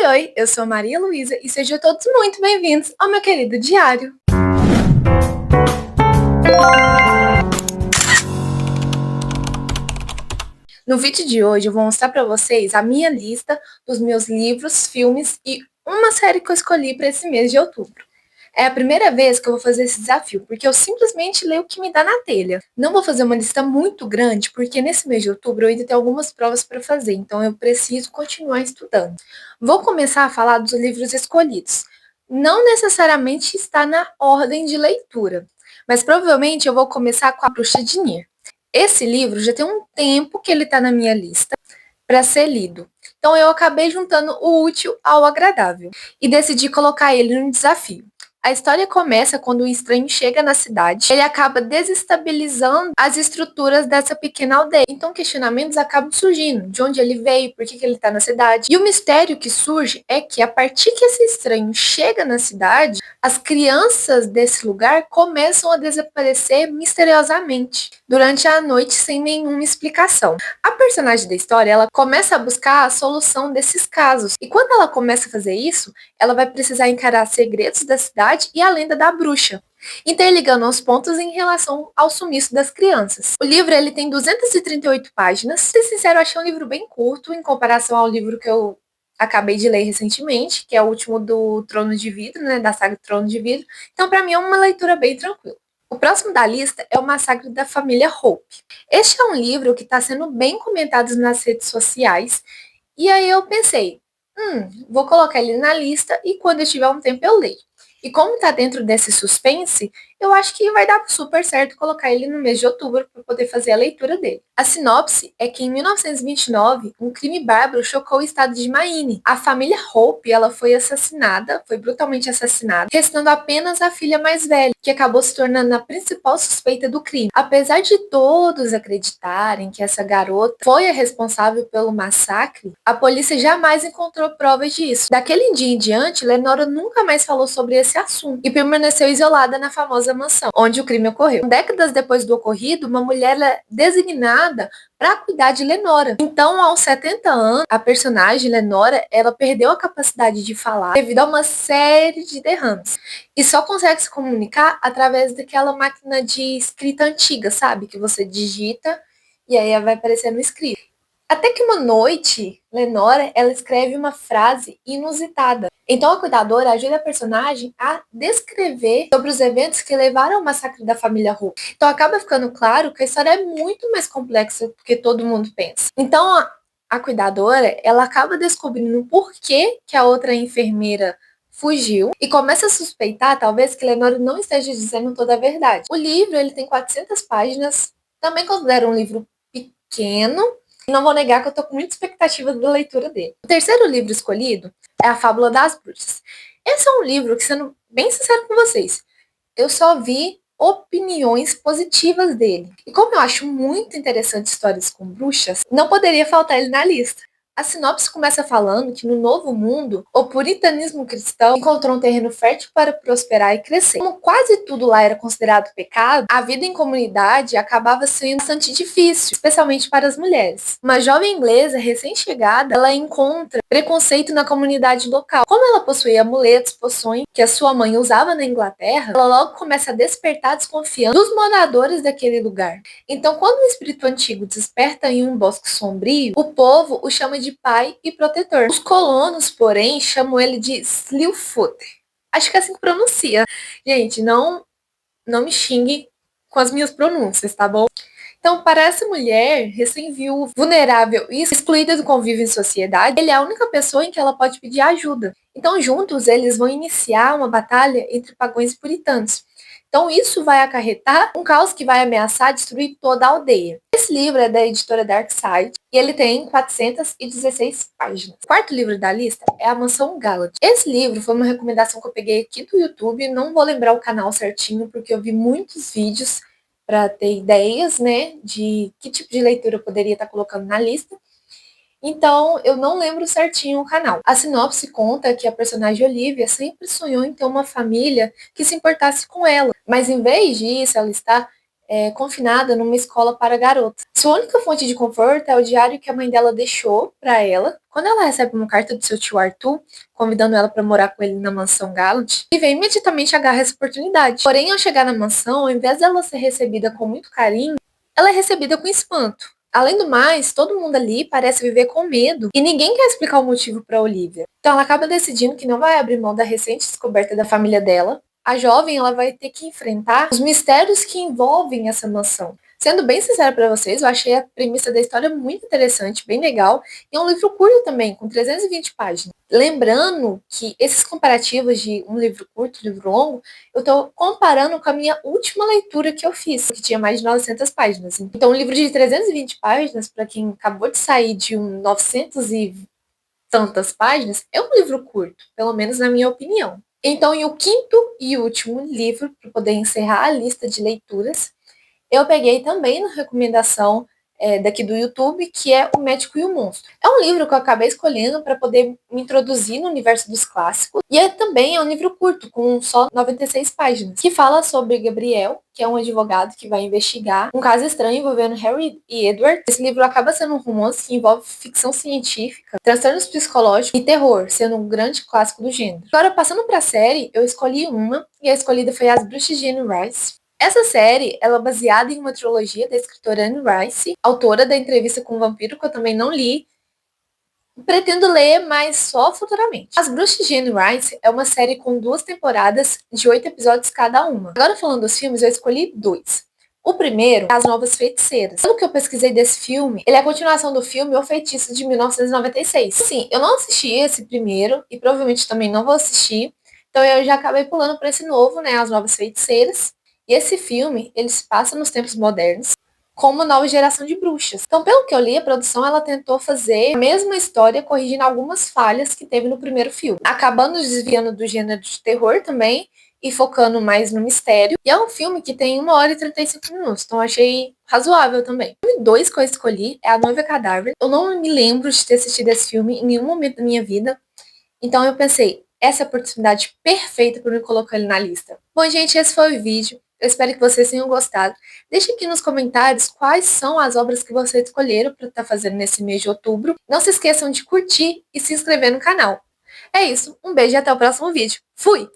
Oi, eu sou Maria Luísa e sejam todos muito bem-vindos ao meu querido diário. No vídeo de hoje eu vou mostrar para vocês a minha lista dos meus livros, filmes e uma série que eu escolhi para esse mês de outubro. É a primeira vez que eu vou fazer esse desafio, porque eu simplesmente leio o que me dá na telha. Não vou fazer uma lista muito grande, porque nesse mês de outubro eu ainda tenho algumas provas para fazer, então eu preciso continuar estudando. Vou começar a falar dos livros escolhidos. Não necessariamente está na ordem de leitura, mas provavelmente eu vou começar com A Bruxa de Nier. Esse livro já tem um tempo que ele está na minha lista para ser lido. Então eu acabei juntando o útil ao agradável e decidi colocar ele no desafio. A história começa quando um estranho chega na cidade. Ele acaba desestabilizando as estruturas dessa pequena aldeia. Então questionamentos acabam surgindo. De onde ele veio, por que ele está na cidade. E o mistério que surge é que a partir que esse estranho chega na cidade, as crianças desse lugar começam a desaparecer misteriosamente durante a noite sem nenhuma explicação. A personagem da história, ela começa a buscar a solução desses casos. E quando ela começa a fazer isso, ela vai precisar encarar segredos da cidade e a lenda da bruxa, interligando os pontos em relação ao sumiço das crianças. O livro ele tem 238 páginas. Pra ser sincero, eu achei um livro bem curto em comparação ao livro que eu acabei de ler recentemente, que é o último do Trono de Vidro, né, da saga Trono de Vidro. Então, para mim, é uma leitura bem tranquila. O próximo da lista é O Massacre da Família Hope. Este é um livro que está sendo bem comentado nas redes sociais, e aí eu pensei, vou colocar ele na lista e quando eu tiver um tempo eu leio. E como está dentro desse suspense, eu acho que vai dar super certo colocar ele no mês de outubro para poder fazer a leitura dele. A sinopse é que em 1929, um crime bárbaro chocou o estado de Maine. A família Hope, ela foi assassinada, foi brutalmente assassinada, restando apenas a filha mais velha, que acabou se tornando a principal suspeita do crime. Apesar de todos acreditarem que essa garota foi a responsável pelo massacre, a polícia jamais encontrou provas disso. Daquele dia em diante, Lenora nunca mais falou sobre esse assunto e permaneceu isolada na famosa mansão onde o crime ocorreu. Décadas depois do ocorrido, uma mulher é designada para cuidar de Lenora. Então, aos 70 anos, a personagem Lenora, ela perdeu a capacidade de falar devido a uma série de derrames e só consegue se comunicar através daquela máquina de escrita antiga, sabe? Que você digita e aí vai aparecer no escrito. Até que uma noite, Lenora, ela escreve uma frase inusitada. Então a cuidadora ajuda a personagem a descrever sobre os eventos que levaram ao massacre da família Hope. Então acaba ficando claro que a história é muito mais complexa do que todo mundo pensa. Então a cuidadora, ela acaba descobrindo por que a outra enfermeira fugiu e começa a suspeitar, talvez, que Lenora não esteja dizendo toda a verdade. O livro, ele tem 400 páginas, também considero um livro pequeno. Não vou negar que eu tô com muita expectativa da leitura dele. O terceiro livro escolhido é A Fábula das Bruxas. Esse é um livro que, sendo bem sincero com vocês, eu só vi opiniões positivas dele. E como eu acho muito interessante histórias com bruxas, não poderia faltar ele na lista. A sinopse começa falando que no Novo Mundo, o puritanismo cristão encontrou um terreno fértil para prosperar e crescer. Como quase tudo lá era considerado pecado, a vida em comunidade acabava sendo bastante difícil, especialmente para as mulheres. Uma jovem inglesa recém-chegada, ela encontra preconceito na comunidade local. Como ela possuía amuletos, poções que a sua mãe usava na Inglaterra, ela logo começa a despertar desconfiança dos moradores daquele lugar. Então, quando o espírito antigo desperta em um bosque sombrio, o povo o chama de pai e protetor. Os colonos, porém, chamam ele de Slewfoot. Acho que é assim que pronuncia. Gente, não me xingue com as minhas pronúncias, tá bom? Então, para essa mulher, recém-viúva, vulnerável e excluída do convívio em sociedade, ele é a única pessoa em que ela pode pedir ajuda. Então, juntos, eles vão iniciar uma batalha entre pagãos e puritanos. Então, isso vai acarretar um caos que vai ameaçar destruir toda a aldeia. Esse livro é da editora Darkside e ele tem 416 páginas. O quarto livro da lista é A Mansão Galad. Esse livro foi uma recomendação que eu peguei aqui do YouTube, não vou lembrar o canal certinho, porque eu vi muitos vídeos para ter ideias, né, de que tipo de leitura eu poderia estar colocando na lista. Então, eu não lembro certinho o canal. A sinopse conta que a personagem Olivia sempre sonhou em ter uma família que se importasse com ela. Mas em vez disso, ela está confinada numa escola para garotas. Sua única fonte de conforto é o diário que a mãe dela deixou para ela. Quando ela recebe uma carta do seu tio Arthur, convidando ela para morar com ele na mansão Gallant, Vivian imediatamente agarra essa oportunidade. Porém, ao chegar na mansão, ao invés dela ser recebida com muito carinho, ela é recebida com espanto. Além do mais, todo mundo ali parece viver com medo e ninguém quer explicar o motivo para Olivia. Então ela acaba decidindo que não vai abrir mão da recente descoberta da família dela. A jovem ela vai ter que enfrentar os mistérios que envolvem essa mansão. Sendo bem sincera para vocês, eu achei a premissa da história muito interessante, bem legal, e é um livro curto também, com 320 páginas. Lembrando que esses comparativos de um livro curto e um livro longo, eu estou comparando com a minha última leitura que eu fiz, que tinha mais de 900 páginas. Então, um livro de 320 páginas, para quem acabou de sair de 900 e tantas páginas, é um livro curto, pelo menos na minha opinião. Então, em o quinto e último livro, para poder encerrar a lista de leituras, eu peguei também na recomendação daqui do YouTube, que é O Médico e o Monstro. É um livro que eu acabei escolhendo para poder me introduzir no universo dos clássicos. E também é um livro curto, com só 96 páginas, que fala sobre Gabriel, que é um advogado que vai investigar um caso estranho envolvendo Harry e Edward. Esse livro acaba sendo um romance que envolve ficção científica, transtornos psicológicos e terror, sendo um grande clássico do gênero. Agora, passando para a série, eu escolhi uma, e a escolhida foi As Bruxas de Anne Rice. Essa série, ela é baseada em uma trilogia da escritora Anne Rice, autora da Entrevista com o Vampiro, que eu também não li. Pretendo ler, mas só futuramente. As Bruxas de Anne Rice é uma série com 2 temporadas de 8 episódios cada uma. Agora falando dos filmes, eu escolhi 2. O primeiro é As Novas Feiticeiras. Pelo que eu pesquisei desse filme, ele é a continuação do filme O Feitiço de 1996. Sim, eu não assisti esse primeiro e provavelmente também não vou assistir. Então eu já acabei pulando para esse novo, né, As Novas Feiticeiras. E esse filme, ele se passa nos tempos modernos, com uma nova geração de bruxas. Então, pelo que eu li, a produção ela tentou fazer a mesma história, corrigindo algumas falhas que teve no primeiro filme, acabando desviando do gênero de terror também e focando mais no mistério. E é um filme que tem 1 hora e 35 minutos, então achei razoável também. O filme 2 que eu escolhi é A Noiva Cadáver. Eu não me lembro de ter assistido esse filme em nenhum momento da minha vida, então eu pensei, essa é a oportunidade perfeita para me colocar ele na lista. Bom, gente, esse foi o vídeo. Eu espero que vocês tenham gostado. Deixe aqui nos comentários quais são as obras que vocês escolheram para estar fazendo nesse mês de outubro. Não se esqueçam de curtir e se inscrever no canal. É isso, um beijo e até o próximo vídeo. Fui!